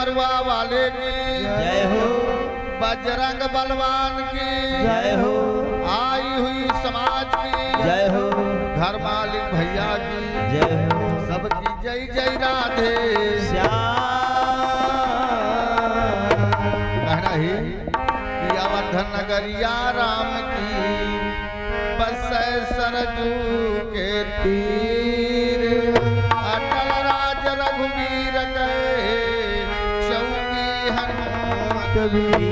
मरुआ वाले की जय हो, बजरंग बलवान की जय हो, आई हुई समाज की जय हो, घर मालिक भैया की जय हो, सबकी जय जय राधे श्याम। कहना ही कि अवध नगरिया राम की बस सरजू के तीर अटल राज रघुवीर गए चौकी हनुमत वीर।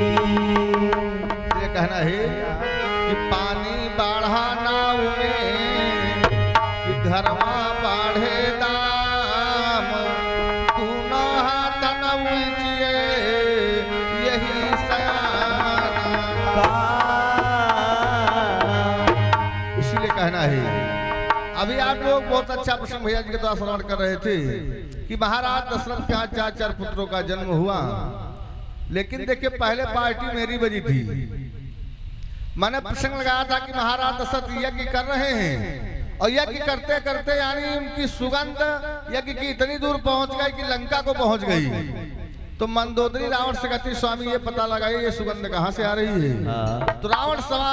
ये कहना है कि पानी बाढ़ा नाव में कि घरमा बाढ़े दाम दोनों हाथ न उलझिए यही सयाना। इसलिए कहना है अभी आप लोग बहुत अच्छा प्रसंग भैया जी के द्वारा श्रवण कर रहे थे कि महाराज दशरथ के यहाँ 4 पुत्रों का जन्म हुआ। लेकिन देखिए पहले पार्टी मेरी बजी थी। मैंने प्रसंग लगाया था कि महाराज दशरथ यज्ञ कर रहे हैं और यज्ञ करते करते यानी उनकी सुगंध यज्ञ की इतनी दूर पहुंच गई कि लंका को पहुंच गई। तो मंदोदरी रावण से कहती स्वामी ये पता लगाइए ये सुगंध कहाँ से आ रही है। तो रावण सभा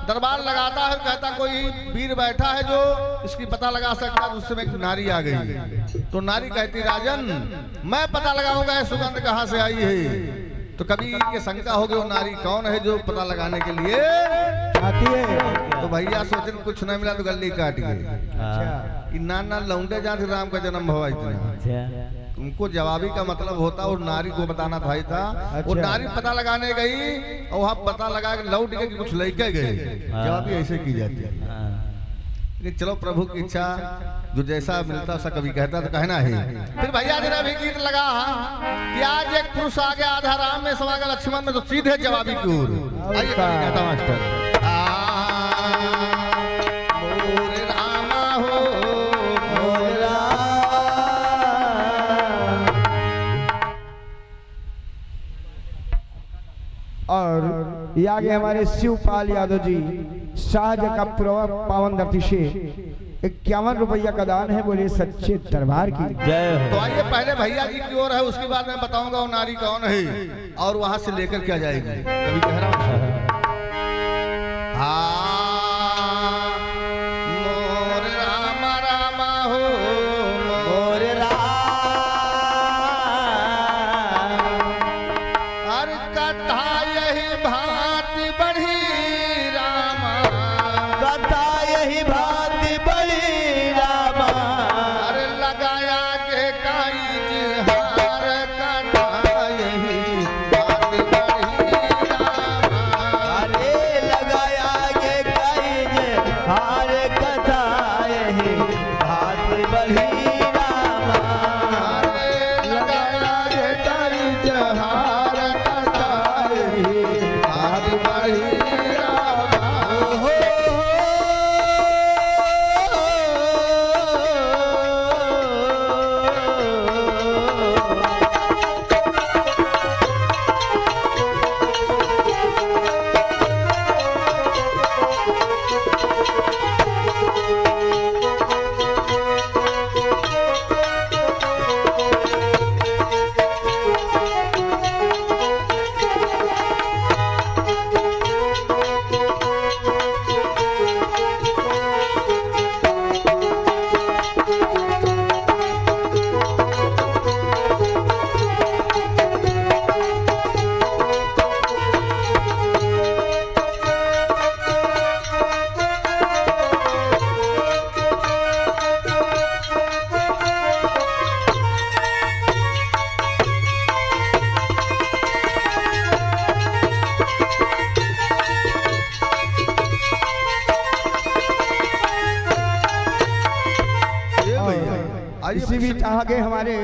दरबार लगाता है, कहता कोई वीर बैठा है जो इसकी पता लगा सकता है। उस समय एक नारी आ गई। तो नारी कहती राजन मैं पता लगाऊंगा ये सुगंध कहाँ से आई है। तो कभी ये शंका हो गई वो नारी कौन है जो पता लगाने के लिए आती है। तो भैया सोचन कुछ नहीं मिला तो गली काट गई। नाना लौंडे जाते राम का जन्म हुआ इतना। उनको जवाबी का मतलब होता और नारी को बताना था। वो नारी पता लगाने गई और वहाँ पता लगा के लौट गए कि कुछ लड़के गए। जवाबी ऐसे की जाती है। लेकिन चलो प्रभु की इच्छा जो जैसा मिलता वैसा कभी कहता तो कहना है। फिर भैया जी ने भी गीत लगा कि आज एक पुरुष आ गया आधा राम में समा गया लक्ष्मण में तो सीधे जवाबी की ओर। आइए कहता मास्टर मोरे रामा हो मोरा। और ये आगे हमारे शिवपाल यादव जी शाहज का पावन धरती से 51 रुपया का दान है। बोले सच्चे दरबार की जय हो। तो आइए पहले भैया जी की ओर है उसके बाद मैं बताऊंगा वो नारी कौन है और वहां से लेकर क्या जाएगी। कभी कह रहा हूँ मोर रामा रामा हो मोर अरे कथा यही भांति बढ़ी रामा कथा यही भांति बढ़ी रामा। अरे लगाया के काई जिहार कथा यही भांति बढ़ी रामा। अरे लगाया के कई हार कथा यही भांति बढ़ी रामा। अरे लगाया के काई जिहार कथा यही भांति बढ़ी रामा। इसी बीच आगे हमारे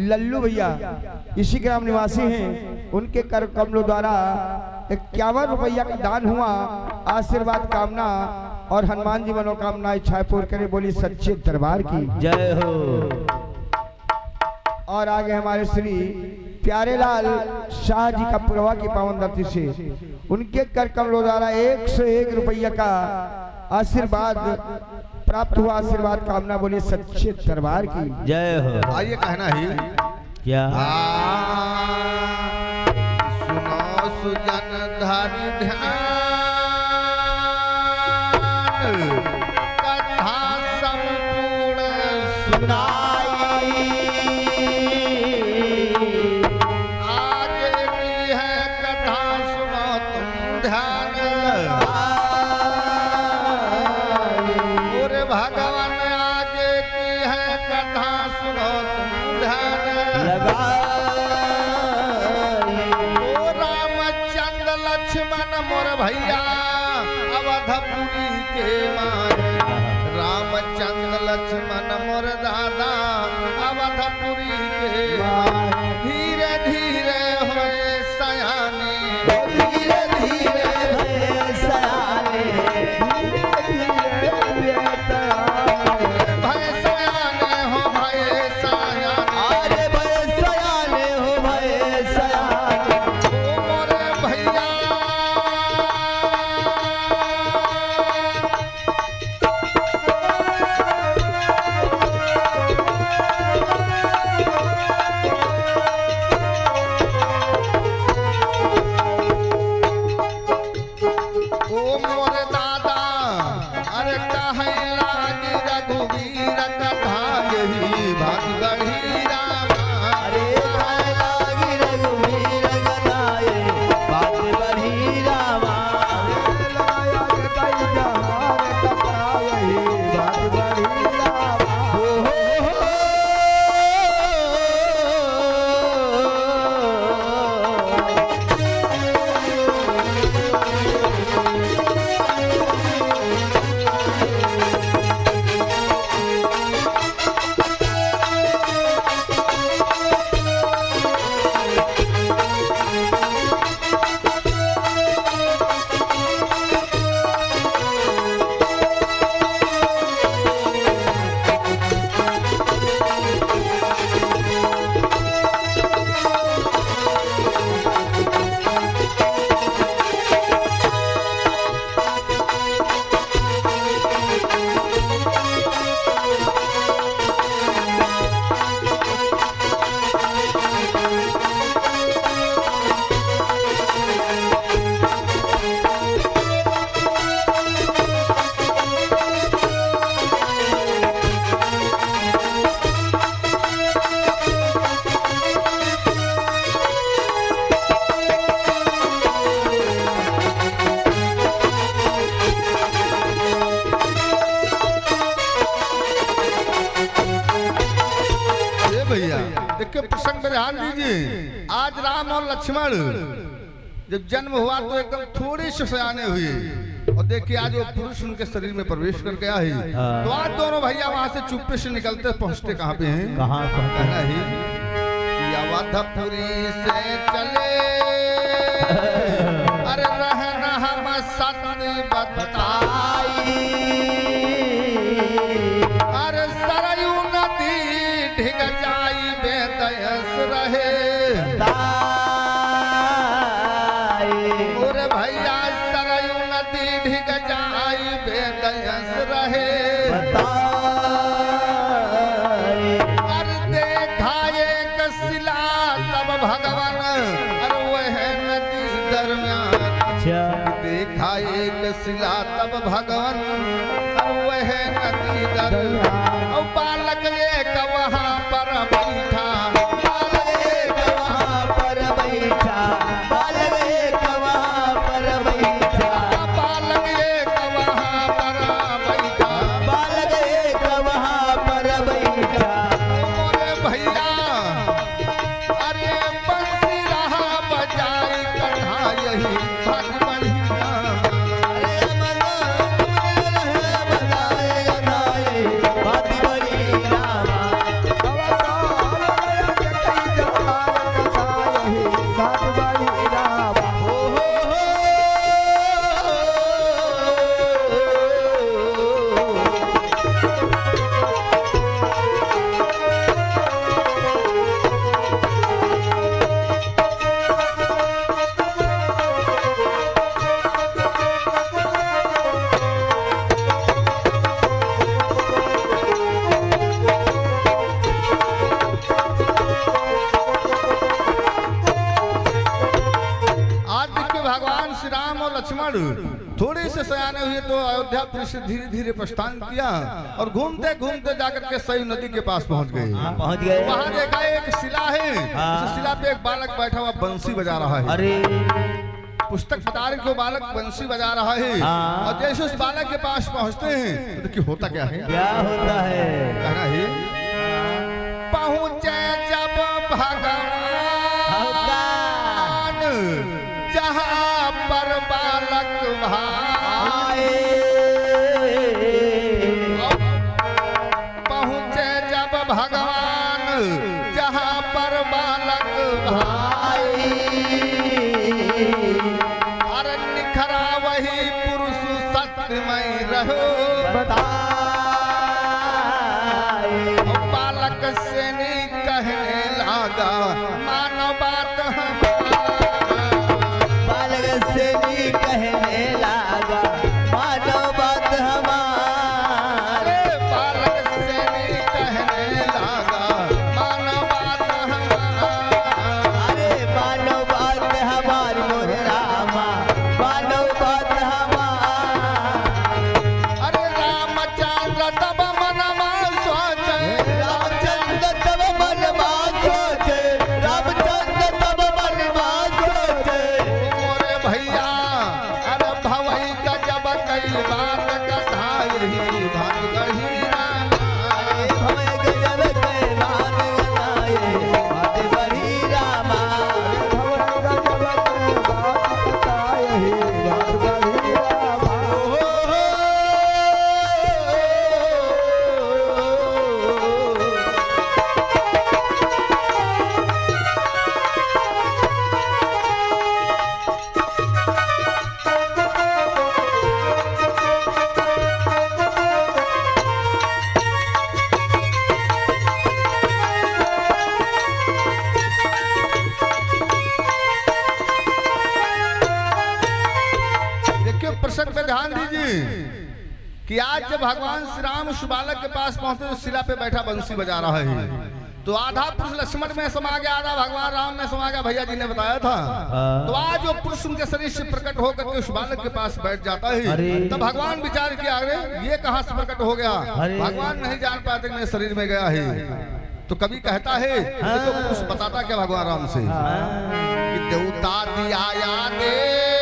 लल्लू भैया इसी ग्राम निवासी हैं। उनके कर कमलों द्वारा 51 रुपया का दान हुआ। आशीर्वाद कामना और हनुमान जी मनोकामना इच्छाएं पूर्ण करे। बोली सच्चे दरबार की जय हो। और आगे हमारे श्री प्यारेलाल शाह जी का पुरवा की पावन धरती से उनके कर कमलों द्वारा 101 रुपया का आशीर्वाद प्राप्त हुआ। आशीर्वाद कामना बोले सच्चे दरबार की जय हो। आइए कहना ही क्या सुजन धरि ध्यान कथा संपूर्ण सुनाई आगे की है कथा सुनो तुम ध्यान पूरे भगवान आगे की है कथा सुनो तुम ध्यान ओ रामचंद्र लक्ष्मण मोर भैया अवधपुरी के मारे रामचंद्र लक्ष्मण मोर दादा अवधपुरी के मारे धीरे धीरे होए सयाने धीरे धीरे भय सयाने भय सयाने हो भय सयाने अरे भय सयाने हो भय सयाने ओ मोरे भैया ओ मोरे दादा अरे कहे लागी रघुवीर कथा यही भाग गढ़ी रामा अरे हाय लागी रघुवीर गदाए बात बढ़ी रामा ए भैया देखिए प्रसंग में ध्यान दीजिए आज राम और लक्ष्मण जब जन्म हुआ तो एकदम थोड़े से सयाने हुए और देखिए आज वो पुरुष उनके शरीर में प्रवेश कर गया है तो आज दोनों भैया वहां से चुप्पे से निकलते पहुंचते कहाँ पे हैं कहाँ कहना ही कि अवधपुरी से चले अरे रहना हम सत्य बताई अरे सरयू नदी ढिग जाई बेदयस रहे और भैया सरयू नदी ढिग जाई बेदयस रहे अरे देखा एक शिला तब भगवान अरे वह नदी दरमियान देखा एक शिला तब भगवान अरे वह नदी दरमियान और बालक एक वहाँ पर बैठा बालक एक वहाँ पर बैठा बालक एक वहाँ पर बैठा बालक एक वहाँ पर बैठा बालक एक वहाँ पर बैठा मोरे भैया अरे बंसी रहा बजाई कन्हा यही भाग बढ़िया अरे मन रहे बजाए गनाए बात श्री राम और लक्ष्मण थोड़े से सयाने हुए तो अयोध्यापुरी से धीरे धीरे प्रस्थान किया और घूमते घूमते जाकर के सरयू नदी के पास पहुंच गए। पहुंच गए। वहां देखा एक शिला है, उस शिला पे एक बालक बैठा हुआ बंसी बजा रहा है। अरे पुस्तक बता रहे कि वो बालक बंसी बजा रहा है। और जैसे उस बालक के पास पहुंचते हैं तो देखिए होता क्या है, क्या होता है? कहना है पहुंचे जब भगवान जहां पर बालक भाई, पहुंचे जब भगवान जहां पर बालक भाई, अरे निखरा वही पुरुष सत्यमय रहो बालक से नहीं कहने लगा मानो बात बालक से भी कहने लगा मानो बात हमारे। बालक से नहीं कहने लगा मानो बात अरे मानो बात हमारी मोरे रामा, मानो बात हमारी। अरे रामचंद्र तब मनमा सोचे, रामचंद्र तब मनमा सोचे, रामचंद्र तब मनमा सोचे। मोरे भैया अरे भवई का जब कई बात कथा यही भाग गही हमें गजब के बात बताए, बात बड़ी रामा। देखिए प्रसंग पे ध्यान दीजिए कि आज जब भगवान श्री राम उस बालक के पास पहुंचे तो शिला पे बैठा बंसी बजा रहा है, तो आधा पुरुष लक्ष्मण में समा गया, आधा भगवान राम में समा गया। भैया जी ने बताया था। तो आज वो पुरुष उनके शरीर से प्रकट होकर के उस बालक के पास बैठ जाता है। तब भगवान विचार किया अरे ये कहाँ से प्रकट हो गया, भगवान नहीं जान पाते मेरे शरीर में गया है। तो कभी कहता है तो पुरुष बताता क्या भगवान राम से कि देवता दिया आदेश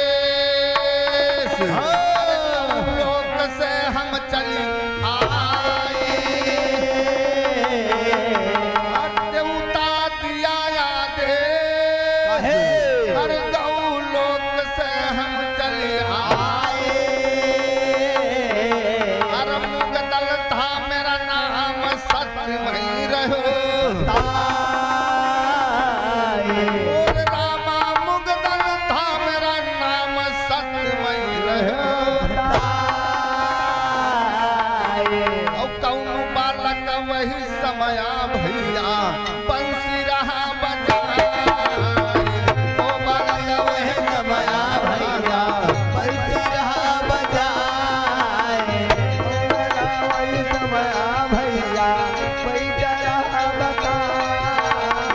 लोक से हम चली आए, देवता दिया आदेश हर गौ लोक से हम चले आए। हर मुग दल था मेरा नाम सत्यमय रहो, और रामा मुग दल था मेरा नाम सत्यमय रहो। और कौन बालक वही समया भैया बंसी रहा बजाए, ओ बालक वही समया भैया बंसी रहा बजाए।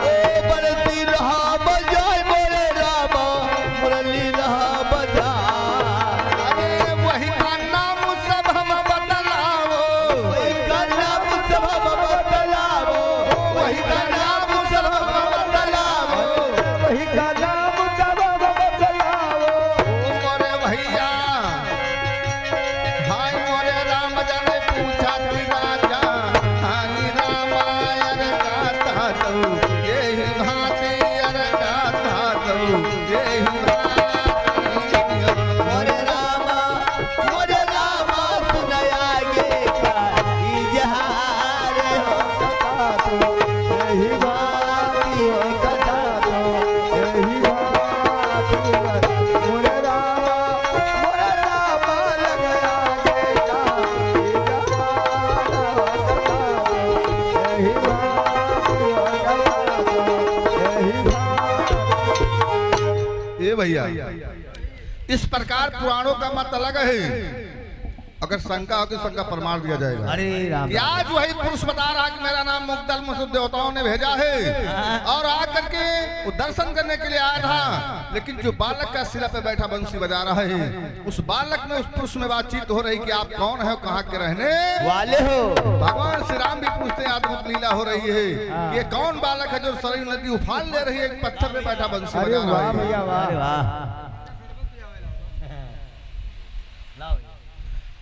ओ बंसी रहा बजाए मोरे रामा, मुरली रहा बजाए। अरे वही का नाम सब हम बतलाओ, वही का नाम सब हम बतलाओ, वही का नाम सब हम बतलाओ। ओ मोरे भैया हाय मोरे राम जाने पूछा कि राजा हाय रामायण गाता तो यही भांति अर गाता तो यही भांति। मोरे रामा सुनया गे का इजहार हो। यही बात ये कथा ए भैया इस प्रकार पुराणों का मत अलग है अगर शंका हो तो शंका प्रमाण दिया जाएगा। अरे राम कि आज वही पुरुष बता रहा कि मेरा नाम मुग्दल मसूद देवताओं ने भेजा है और आकर के वो दर्शन करने के लिए आया था, लेकिन जो बालक का सिरा पे बैठा बंसी बजा रहा है उस बालक में उस पुरुष में बातचीत हो रही कि आप कौन है, कहाँ के रहने वाले हो। भगवान श्री राम भी पूछते हैं, अद्भुत लीला हो रही है कि ये कौन बालक है जो सरयू नदी उफान ले रही है, एक पत्थर पे बैठा बंसी अरे बजा रहा वाह है। भैया वाह। अरे वाह।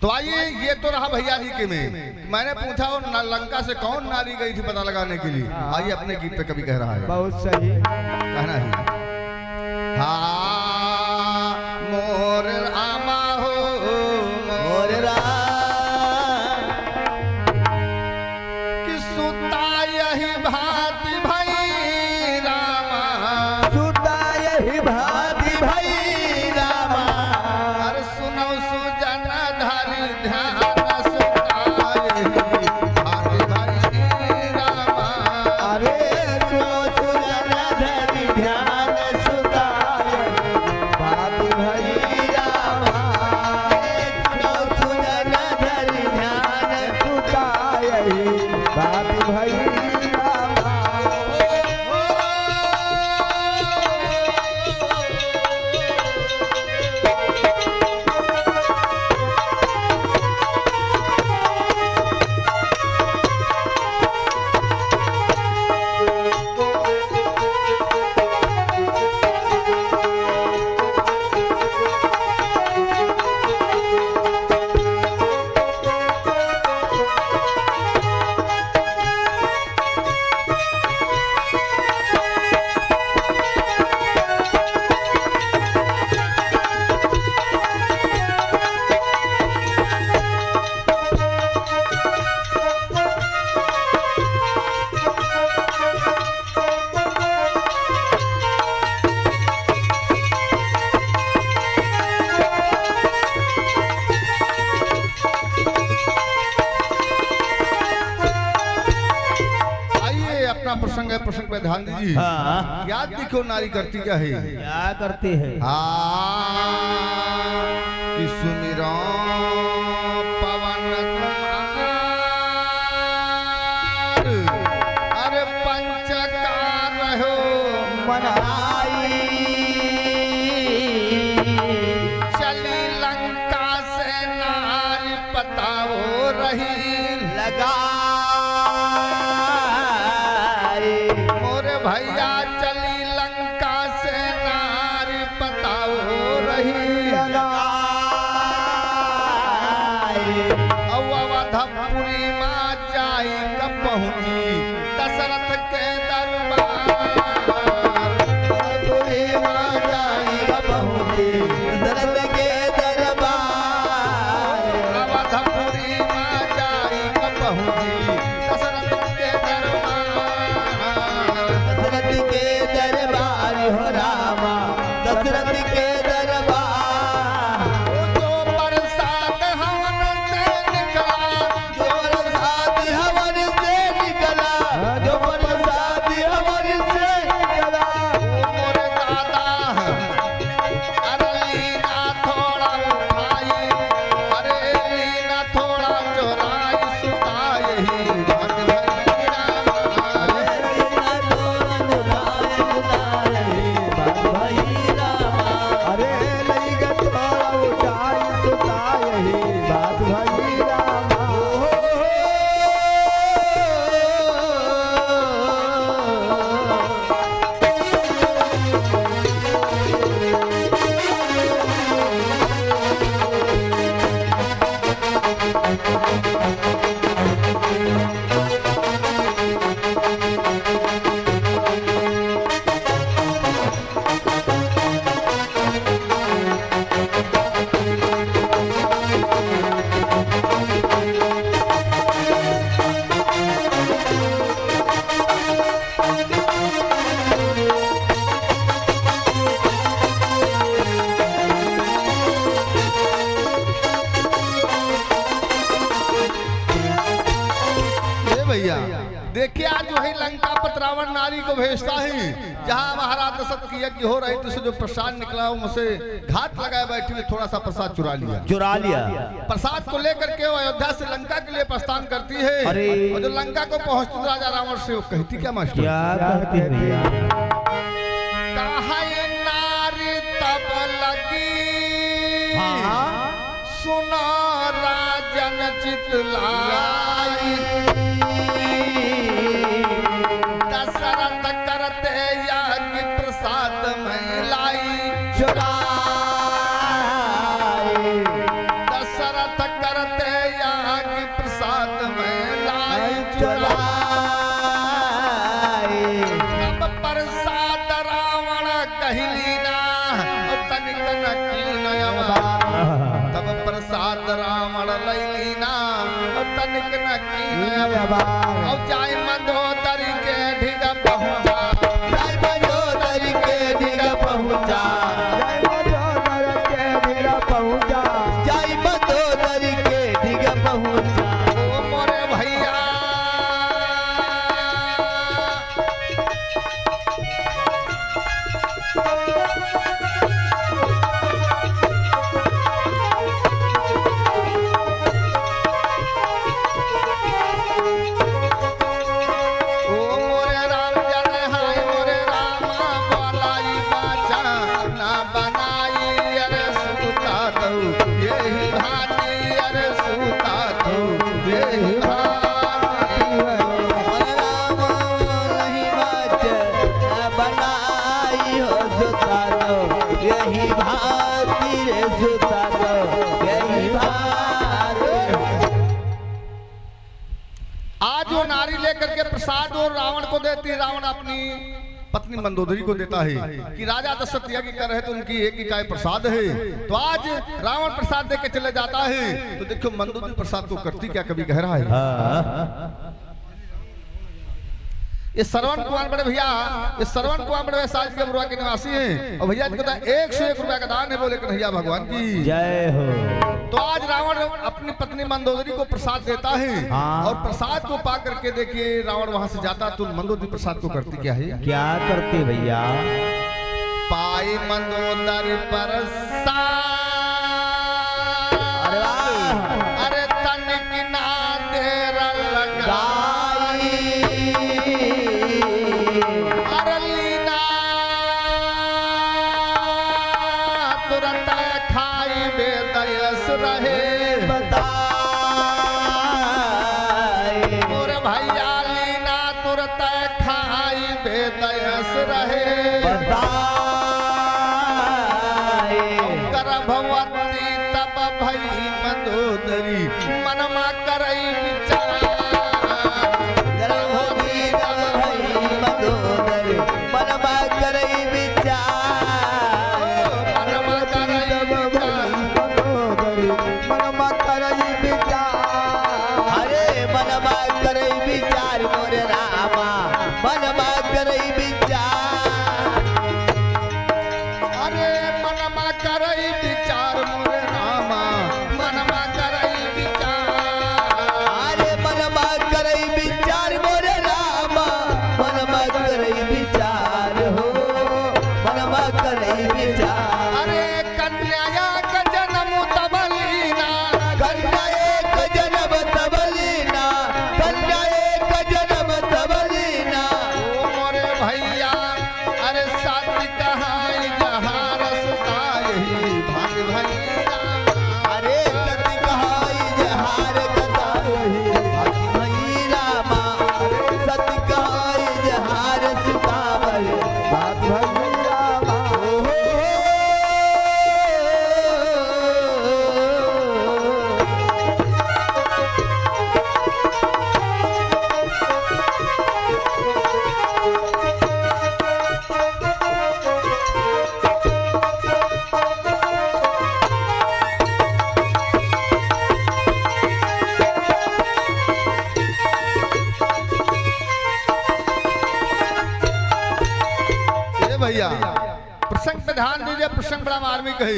तो आइए, ये तो रहा भैया जी के में। मैंने पूछा वो लंका से कौन नारी गई थी पता लगाने के लिए। आइए अपने गीत पे कभी कह रहा है, बहुत सही। कहना है हाँ मोर आमा हो मोर राम कि सुता यही भांति भई रामा, सुता यही भांति भई रामा। अरे सुनो सुजन धरि ध्यान सुता यही भांति भई रामा। अरे सुनो सुजन धरि ध्यान सुताय भांति भई रामा। सुनो सुजन धरि ध्यान सुताय बात भई रामा। आइए अपना प्रसंग है, प्रसंग पे ध्यान दीजिए। हाँ। याद देखो नारी करती क्या है। क्या करती है? कि सुमिरो पवन कुमार, अरे पंचकार हो मनाई चली लंका से नारी पता हो रही। लगाए मोरे भैया चली लंका से नारी पता हो रही। अवधपुरी माँ जाई कब पहुँची दशरथ के दरबार। अवधपुरी माँ जाई कब पहुँची दशरथ के दरबार। अवधपुरी माँ जाई कब पहुँची दशरथ के दरबार। दशरथ के रावण नारी को भेजता है जहाँ महाराज दशरथ की यज्ञ हो रही थी, जो प्रसाद निकला उनसे घात लगाए बैठी हुई थोड़ा सा प्रसाद चुरा लिया। प्रसाद को लेकर के वो अयोध्या से लंका के लिए प्रस्थान करती है। और जो लंका को पहुंचती राजा रावण से वो कहती क्या मास्टर, क्या कहते हैं भैया? कहा ये नारी तब लगी सुना राजन चितलाई, दशरथ करते याज्ञ प्रसाद महिलाई दशरथ करते याज्ञ प्रसाद महिलाई तब प्रसाद रावण कहली ना तनिक न कीनयवा, तब प्रसाद रावण लैली ना तनिक न कीनयवा। और जाय मंदोदरी के ढिग पहुंचा, जाय मंदोदरी के ढिग पहुंचा, जाय मंदोदरी के ढिग पहुंचा। ओ मोरे भैया करके प्रसाद और रावण को देती, रावण अपनी पत्नी मंदोदरी को देता है कि राजा दशरथ यज्ञ कर रहे तो उनकी एक इकाई प्रसाद है। तो आज रावण प्रसाद देके चले जाता है, तो देखो मंदोदरी प्रसाद को करती क्या कभी कह रहा है। ये श्रवण कुमार बड़े भैया, ये श्रवण कुमार बड़े साज के बरुआ के निवासी हैं और भैया जी कहता है 101 रुपया का दान है, बोले कन्हैया भगवान की जय हो। तो आज रावण अपनी पत्नी मंदोदरी को प्रसाद देता है और प्रसाद को पा करके देखिए रावण वहां से जाता तो मंदोदरी प्रसाद को करती क्या है, क्या करते भैया? पाई मंदोदरी प्रसाद, अरे तनिक ना देर लगाई, अरे लीना तुरंत खाई बेदयस रहे मोरे भैया, लीना तुरंत खाई बेदयस रहे गर्भवती तब भई मंदोदरी मनमा करई विचार, गर्भवती तब भई मंदोदरी मनमा करई विचार, मनमा करई विचार, अरे मनमा करई विचार मोरे रामा, मनमा करई विचार, अरे मनमा करई विचार मोरे रामा, मनमा करई विचार, अरे मनमा करई विचार मोरे रामा, मनमा करई विचार हो, मनमा करई विचार। अरे कन्या का जन्म तबलीना, कन्या एक जन्म तबलीना, कन्या एक जन्म तबलीना, ओ मोरे भैया अरे साथी कहाई जहाँ रसता यही भाग भैया, अरे सती कहाई जहार कथा भागी भई रामा, सती कहाई जहार सितावर भागी भई रामा। ए भैया प्रसंग पे ध्यान दीजिए, प्रसंग बड़ा मार्मिक है।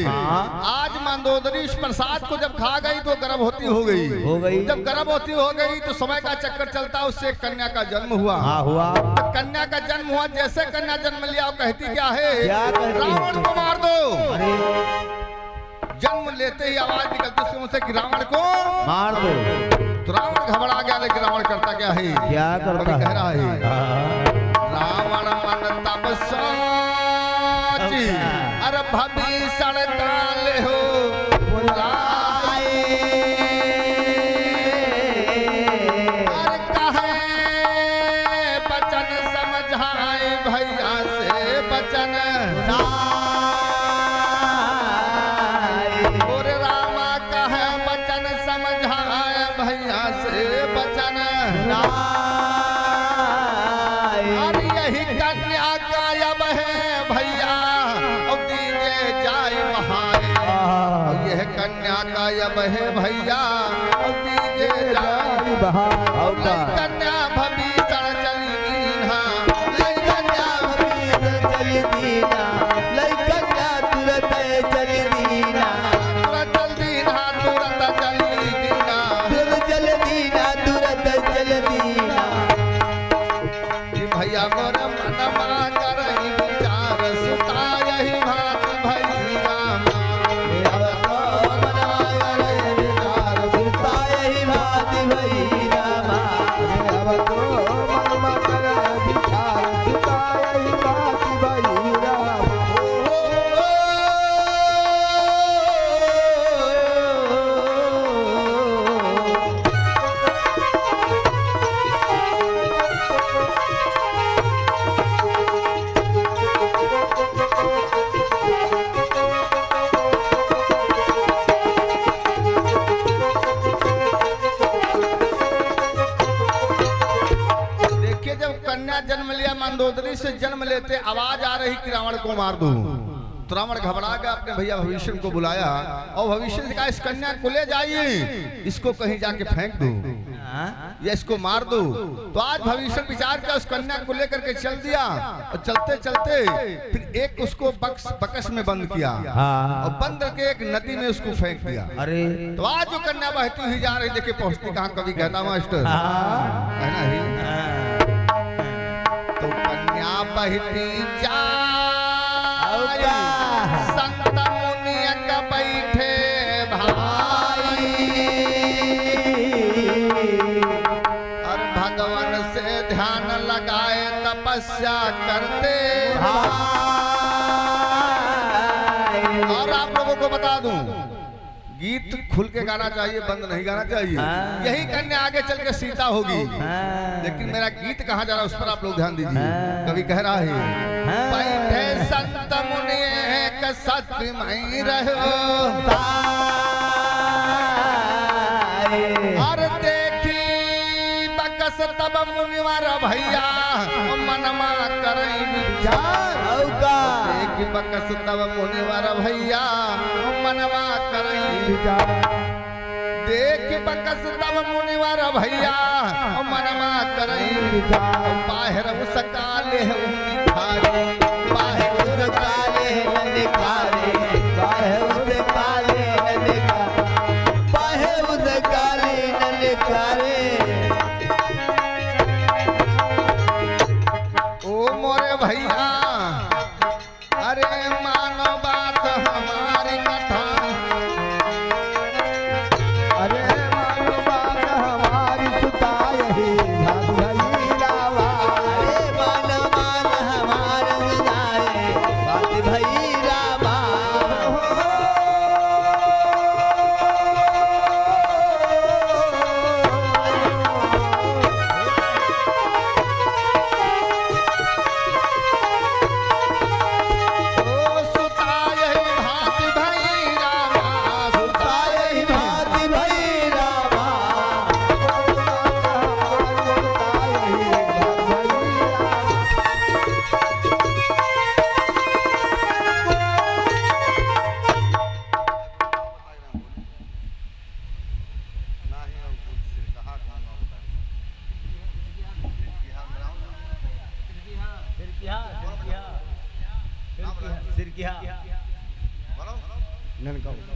आज मंदोदरी इस प्रसाद को जब खा गई तो गर्भवती हो गई। जब गर्भवती हो गई तो समय का चक्कर चलता, उससे एक कन्या का जन्म हुआ। हुआ। तो कन्या का जन्म हुआ, जैसे कन्या जन्म लिया वो कहती क्या है, क्या कहती? रावण को मार दो। अरे जन्म लेते ही आवाज निकलती उसके मुंह से कि रावण को मार दो। तो रावण घबरा गया, लेकिन रावण करता क्या है, क्या करता कवि है? कह रहा है, रावण मन तब सोची अरे भविष्य काल हो बुलाए, अरे कहे बचन समझाए भैया से बचन और रामा कहे बचन समझाए भैया से बचन अरे यही कन्या गायब है भैया और दीजे जाए महाए, और यह कन्या गायब है भैया और दीजे जाए और लई कन्या भविष्य चली दीना, लई कन्या चल दीना, लई कन्या तुरंत चल दीना, तुरंत चल दीना, तुरंत चली दीना, तुरंत चल दीना, तुरंत चल दीना। कि भैया मोर मनमा करई विचार सुता यही भात भैया अब तो मनवा करे विचार सुता यही बात भई रामा। अब तो मनमा कर विचार सुता यही बात भई राम। देखिए जब कन्या जन्म लिया, मंदोदरी से जन्म लेते आवाज आ रही कि रावण को मार दो। तो रावण घबरा गया, अपने भैया भविष्य को बुलाया और भविष्य ने कहा इस कन्या को ले जाइए, इसको कहीं जाके फेंक दो या इसको मार दो। तो आज भविष्य विचार किया, उस कन्या को लेकर के चल दिया और चलते चलते फिर एक उसको बकस में बंद किया और बंद करके एक नदी में उसको फेंक दिया। अरे तो आज जो कन्या बहती हुई जा रही, देखिए पहुंचती कहाँ, कभी कहता मास्टर है ना ही, तो कन्या बहती जा संत मुनियक बैठे भाई और भगवान से ध्यान लगाए तपस्या करते और आप लोगों को बता दूं, गीत खुल के गाना चाहिए, बंद नहीं गाना चाहिए। यही कन्या आगे चल के सीता होगी, लेकिन मेरा गीत कहाँ जा रहा है उस पर आप लोग ध्यान दीजिए। कभी कह रहा है बैठे संत मुनि एक सत्य मई रहो और देखी बकस तब मुनिवर भैया मनमा करई विचार, देखी बकस तब मुनिवर भैया मनवा करई, देख बकस तब मुनिवर भैया मनवा करई, बाहर उसकाले निखारे, बाहर उसकाले निखारे, बाहे उसे काले निकारे, बाहे उसे काले निकारे। ओ मोरे भैया अरे मानो बात हमारी कथा, अरे मानो बात हमारी सुता यही बात भई रामा। अरे मन मान हमार जाए बात भई रामा।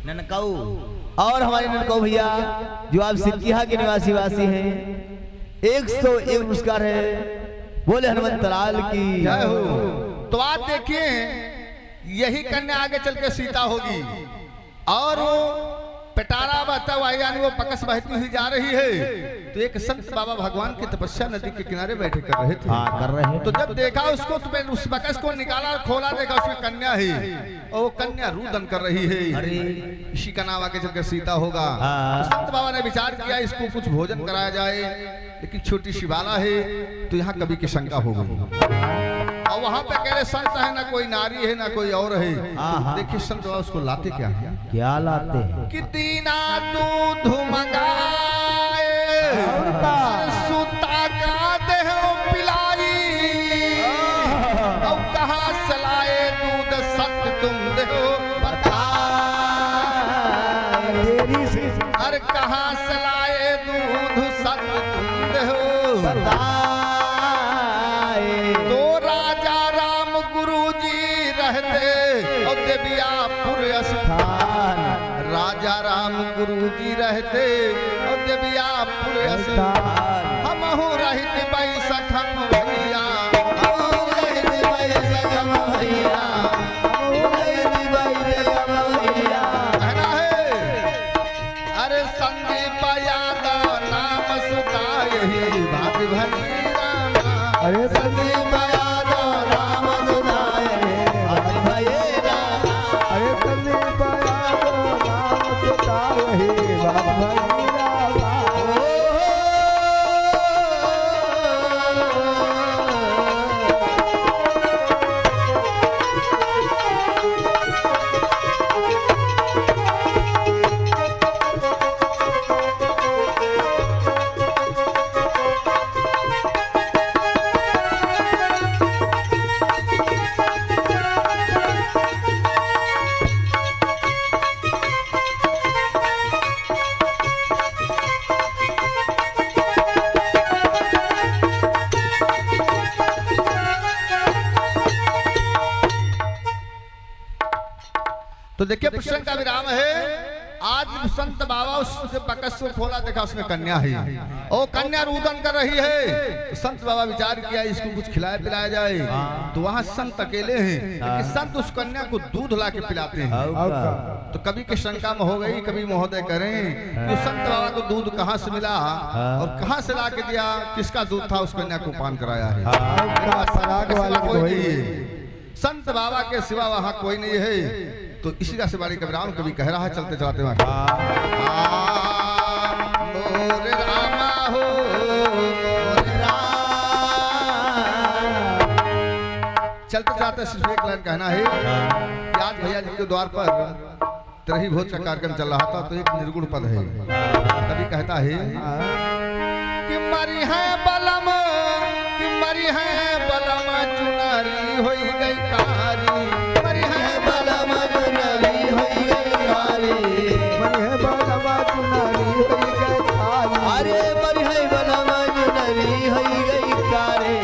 ननकाऊ और हमारे ननकाऊ भैया जो आप सिरकिहा के निवासी हैं 101 पुरस्कार है। बोले हनुमंत लाल की जय हो। तो आप देखिए यही कन्या आगे चल के सीता होगी और वो पिटारा बहता हुआ यानी वो पकस बहती हुई जा रही है। तो एक संत बाबा भगवान की तपस्या नदी के किनारे बैठे कर रहे थे। कर रहे हैं। तो जब देखा उसको तो उस बकस को निकाला और खोला, देखा उसमें कन्या है और वो कन्या रुदन कर रही है। इसी का नाम आगे चल के सीता होगा। तो संत बाबा ने विचार किया इसको कुछ भोजन कराया जाए, लेकिन छोटी सी बाला है तो यहाँ कभी की शंका हो गई। और वहां पे अकेले संत है, ना कोई नारी है ना कोई और है। तो देखिए संत बाबा उसको लाते क्या है, क्या लाते हैं कि दीना दूध मंगाए सुता का देह पिलाई और कहाँ सलाए दूध सत्य तुम देहो बता। अरे कहाँ सलाए दूध सत्य तुम देहो बता। तो राजा राम गुरु जी रहते और देवियापुर स्थान, राजा राम गुरु जी रहते और देवियापुर स्थान। हमहु रहित बई सखम भैया, हमहु रहित बई सखम भैया, हमहु रहित बई सखम भैया। कहना है अरे संदीप यादव नाम सुता यही बात भली रामा। अरे संदीप यादव नाम सुता यही बात भली रामा। अरे संदीप यादव नाम सुता यही बात भली रामा। तो देखिए प्रसंग का विराम है। आज संत बाबा उससे बकस को खोला, देखा उसमें कन्या है और कन्या रुदन कर रही है। तो संत बाबा विचार किया इसको कुछ खिलाया पिलाया जाए। तो वहाँ संत अकेले हैं, लेकिन संत उस कन्या को दूध ला के पिलाते हैं। तो कभी की शंका में हो गई, कभी महोदय करें कि संत बाबा को दूध कहाँ से मिला और कहाँ से ला के दिया, किसका दूध था उस कन्या को पान कराया है। संत बाबा के सिवा वहाँ कोई नहीं है। तो इसी का से बारी कबीराम कभी कह रहा है चलते चलाते मोर रामा हो मोर चलते चलाते सिर्फ एक लाइन कहना है कि आज भैया जी के द्वार पर त्रही भोज का कार्यक्रम चल रहा था। तो एक निर्गुण पद है, कभी कहता है कि मरी है बलम, कि मरी है बलम चुनारी होई गई कारी, मरी है बलम चुनारी होई गई कारी, मरी है बलम चुनारी होई गई कारी। अरे मरी है बलम चुनारी होई गई कारी।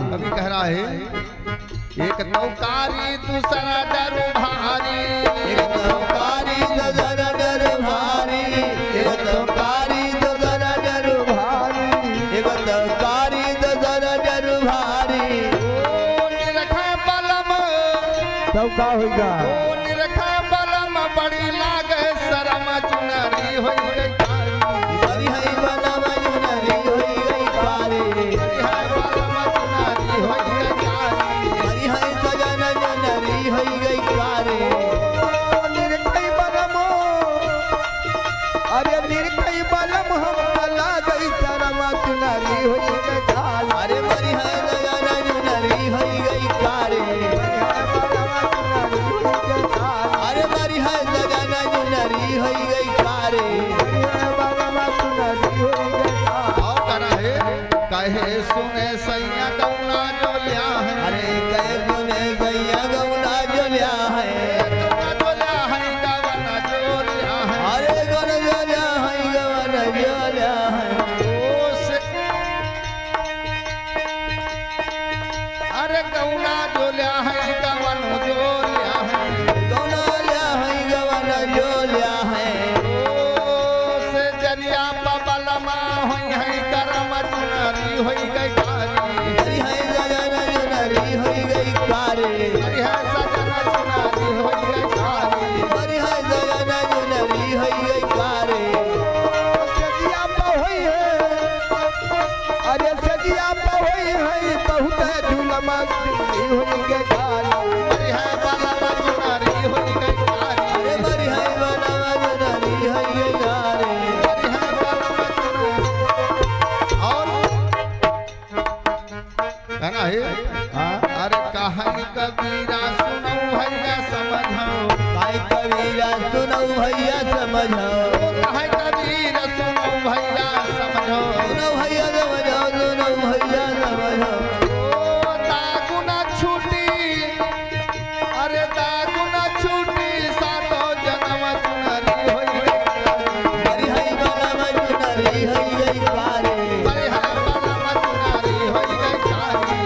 कभी कह रहा है एक नौकारी दूसरा डर भारी, एक नौकारी दूसरा डर भारी, एक नौकारी दूसरा डर भारी, एक नौकारी दूसरा डर भारी। ओ निरखा बलम तब का होगा, ओ निरखा बलम बड़ी लागे शरम चुनरी होई गई कारी, मरी है बलम चुनरी होई गई कारी, मरी है बलम चुनरी होई गई कारी, मरी है सजन चुनरी होई गई कारी। निरखई बलम, अरे निरखई बलम हम कला गई शरम चुनरी होई गई कारी। कहे सुने सैया गौना जो लिया है अरे कहे सुने सैया गौना जो लिया है गौना जो लिया है अरे गौना जो लिया है गौना जो लिया है अरे गौना जो लिया है गवन जो लिया है गौना लिया है गौना जो लिया है से जरिया पबलमा होई है करम चुनरी होई गई कारी हरी है सजना चुनरी होई गई कारी हरी है सजना चुनरी होई गई कारी हरी है सजना चुनरी होई गई कारी सजिया पे होई है अरे सजिया पे होई है बहुत झूलमा होई के गाली हरी है बलमा चुनरी होई गई कारी अरे हरी है बनवा चुनरी होई गई कारी हरी है बलमा चुनरी और कहना है हाँ अरे कहानी कबीरा सुनो भैया समझो भाई कबीरा सुनो भैया समझो कहानी कबीरा सुनो भैया समझो सुनो भैया समझो सुनो भैया समझो दागुना छूटी अरे दागुना छूटी सातो जन्म चुनरी होई गई हरी है बनवा चुनरी होई गई कारी हरी है बलमा चुनरी होई गई कारी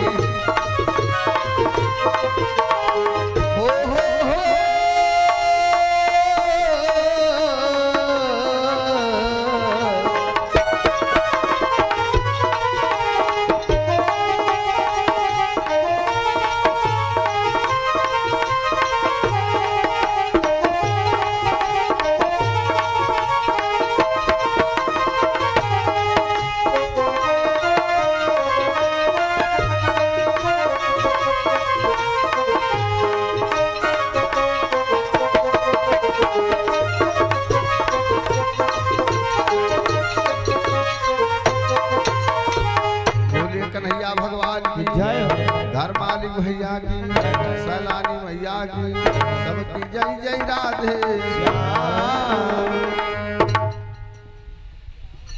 हो हो हो बोलिए कन्हैया भगवान की जय हो। धर्मालिक भैया की सैलानी भैया की सबकी जय जय राधे